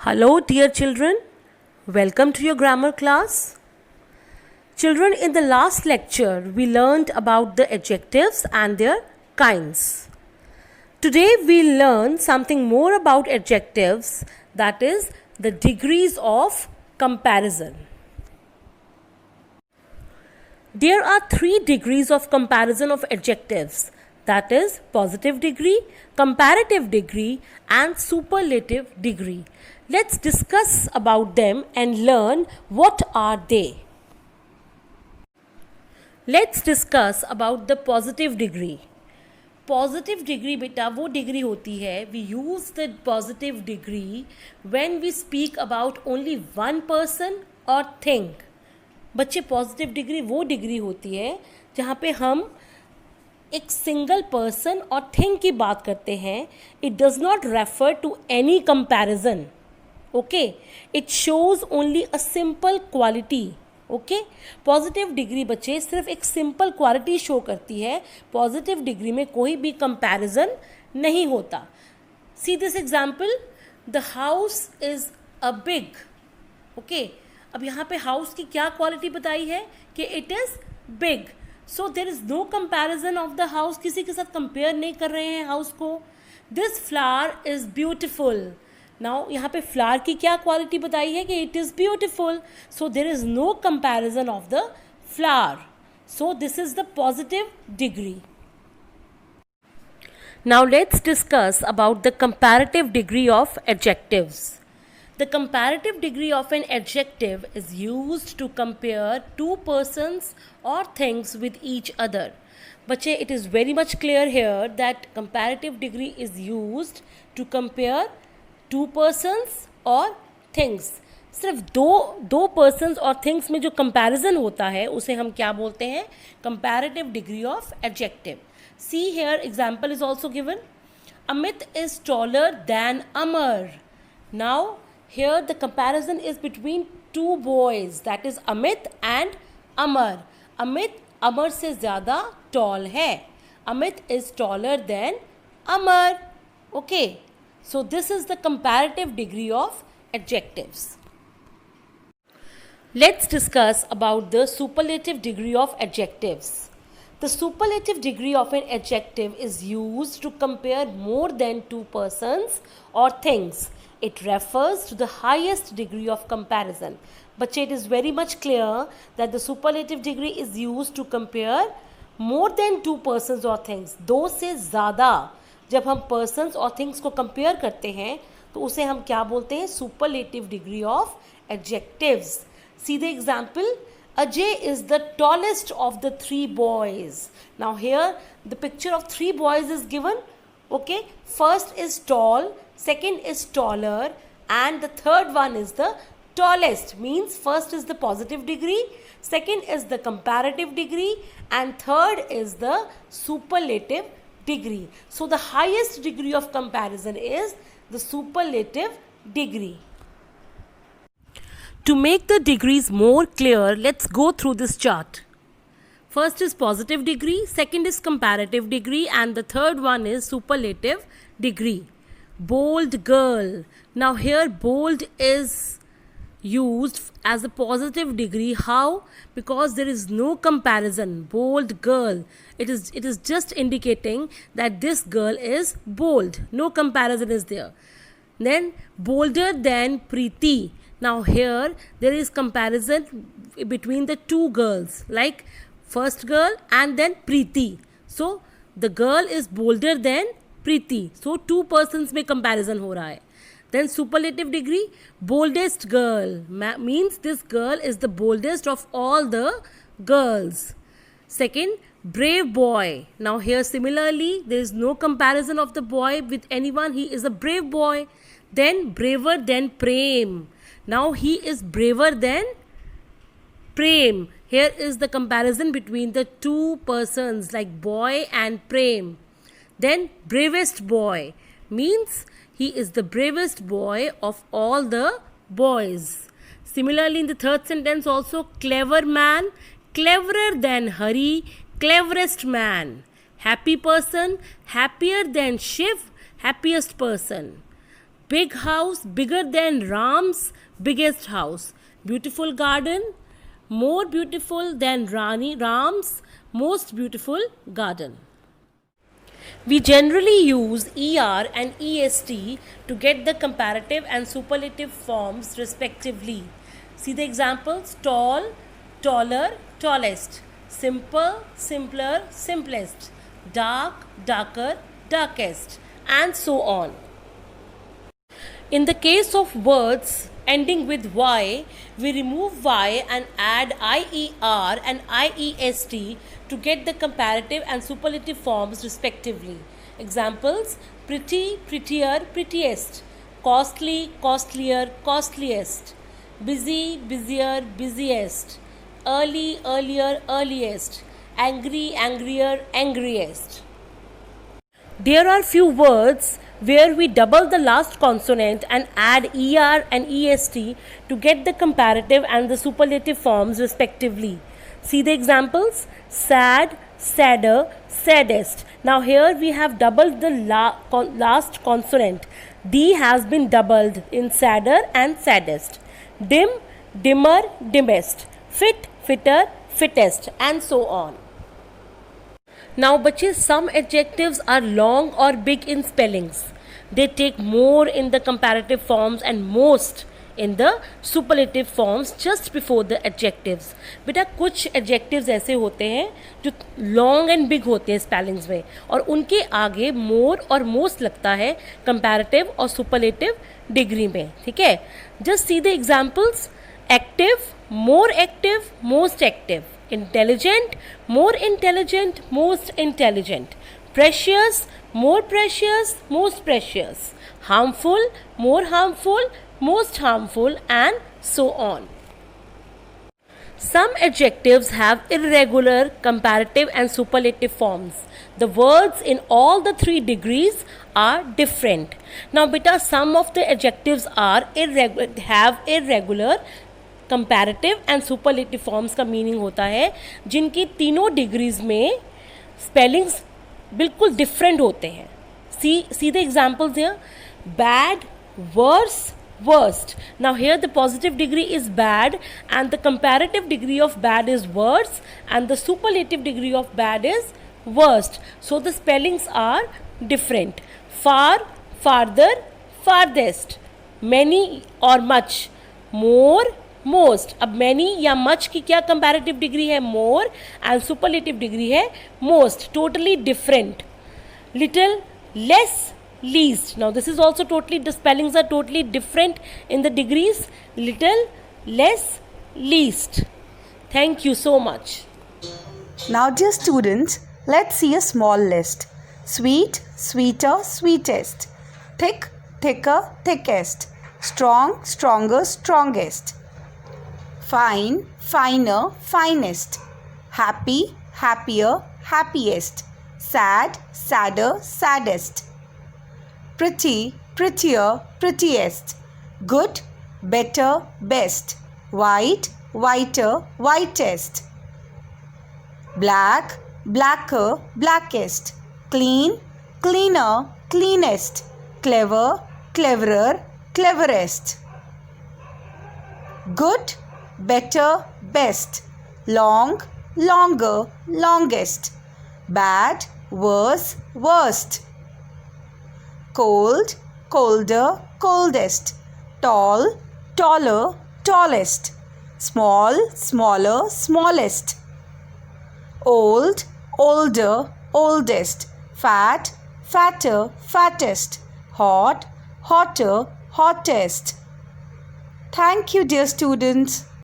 Hello, dear children. Welcome to your grammar class. Children, in the last lecture, we learned about the adjectives and their kinds. Today, we'll learn something more about adjectives, that is, the degrees of comparison. There are 3 degrees of comparison of adjectives, that is, positive degree, comparative degree, and superlative degree. Let's discuss about them and learn what are they. Let's discuss about the positive degree. Positive degree बेटा वो degree होती है, we use the positive degree when we speak about only one person or thing. बच्चे positive degree वो degree होती है जहाँ पे हम एक सिंगल पर्सन और थिंग की बात करते हैं. It does not refer to any comparison. Okay, it shows only a simple quality. Okay, positive degree बच्चे सिर्फ एक सिंपल क्वालिटी शो करती है. पॉजिटिव डिग्री में कोई भी कंपैरिजन नहीं होता. See this example, the house is a big. Okay, अब यहाँ पे हाउस की क्या क्वालिटी बताई है कि it is big. So there is no comparison of the house. किसी के साथ कंपेयर नहीं कर रहे हैं हाउस को. This flower is beautiful. Now यहाँ पे फ्लावर की क्या क्वालिटी बताई है कि it is beautiful. So there is no comparison of the flower. So this is the positive degree. Now let's discuss about the comparative degree of adjectives. The comparative degree of an adjective is used to compare two persons or things with each other. Bache, it is very much clear here that comparative degree is used to compare two persons or things. सिर्फ दो persons और things में जो comparison होता है उसे हम क्या बोलते हैं? Comparative degree of adjective. See here, example is also given. Amit is taller than Amar. Now, here the comparison is between two boys, that is Amit and Amar. Amit Amar से ज़्यादा tall है. Amit is taller than Amar. Okay, so this is the comparative degree of adjectives. Let's discuss about the superlative degree of adjectives. The superlative degree of an adjective is used to compare more than two persons or things. It refers to the highest degree of comparison. But it is very much clear that the superlative degree is used to compare more than two persons or things. दो से ज़्यादा जब हम persons और things को compare करते हैं तो उसे हम क्या बोलते हैं? Superlative degree of adjectives. See the example. Ajay is the tallest of the 3 boys. Now here the picture of 3 boys is given. Okay, first is tall, second is taller, and the third one is the tallest. Means first is the positive degree, second is the comparative degree, and third is the superlative degree. So the highest degree of comparison is the superlative degree. To make the degrees more clear, let's go through this chart. First is positive degree, second is comparative degree, and the third one is superlative degree. Bold girl. Now here bold is used as a positive degree. How? Because there is no comparison. Bold girl. It is just indicating that this girl is bold. No comparison is there. Then bolder than Preeti. Now here there is comparison between the two girls, like first girl and then Preeti. So the girl is bolder than Preeti. So two persons में comparison हो रहा है. Then superlative degree, boldest girl means this girl is the boldest of all the girls. Second, brave boy. Now here similarly there is no comparison of the boy with anyone. He is a brave boy. Then braver than Prem. Now he is braver than Prem. Here is the comparison between the two persons like boy and Prem. Then bravest boy means he is the bravest boy of all the boys. Similarly in the third sentence also, clever man, cleverer than Hari, cleverest man. Happy person, happier than Shiv, happiest person. Big house, bigger than Ram's biggest house. Beautiful garden, more beautiful than Ram's most beautiful garden. We generally use ER and EST to get the comparative and superlative forms respectively. See the examples: tall, taller, tallest; simple, simpler, simplest; dark, darker, darkest, and so on. In the case of words ending with Y, we remove Y and add IER and IEST to get the comparative and superlative forms respectively. Examples: pretty, prettier, prettiest; costly, costlier, costliest; busy, busier, busiest; early, earlier, earliest; angry, angrier, angriest. There are few words where we double the last consonant and add ER and EST to get the comparative and the superlative forms respectively. See the examples: sad, sadder, saddest. Now here we have doubled the last consonant. D has been doubled in sadder and saddest. Dim, dimmer, dimmest. Fit, fitter, fittest, and so on. Now बच्चे, some adjectives are long or big in spellings. They take more in the comparative forms and most in the superlative forms just before the adjectives. बेटा कुछ adjectives ऐसे होते हैं जो long and big होते हैं spellings में, और उनके आगे more और most लगता है comparative और superlative degree में. ठीक है? Just see the examples: active, more active, most active; intelligent, more intelligent, most intelligent; precious, more precious, most precious; harmful, more harmful, most harmful, and so on. Some adjectives have irregular comparative and superlative forms. The words in all the three degrees are different. Now beta, some of the adjectives are have irregular comparative and superlative forms का meaning होता है जिनकी तीनों degrees में spellings बिल्कुल different होते हैं. See the examples here: bad, worse, worst. Now here the positive degree is bad and the comparative degree of bad is worse and the superlative degree of bad is worst. So the spellings are different. Far, farther, farthest; many or much; more, most. अब many या much की क्या comparative degree है? More, and superlative degree है most. Totally different. Little, less, least. Now this is also totally, the spellings are totally different in the degrees. Little, less, least. Thank you so much. Now dear students, let's see a small list. Sweet, sweeter, sweetest; thick, thicker, thickest; strong, stronger, strongest; fine, finer, finest; happy, happier, happiest; sad, sadder, saddest; pretty, prettier, prettiest; good, better, best; white, whiter, whitest; black, blacker, blackest; clean, cleaner, cleanest; clever, cleverer, cleverest; good, better, best; long, longer, longest; bad, worse, worst; cold, colder, coldest; tall, taller, tallest; small, smaller, smallest; old, older, oldest; fat, fatter, fattest; hot, hotter, hottest. Thank you, dear students.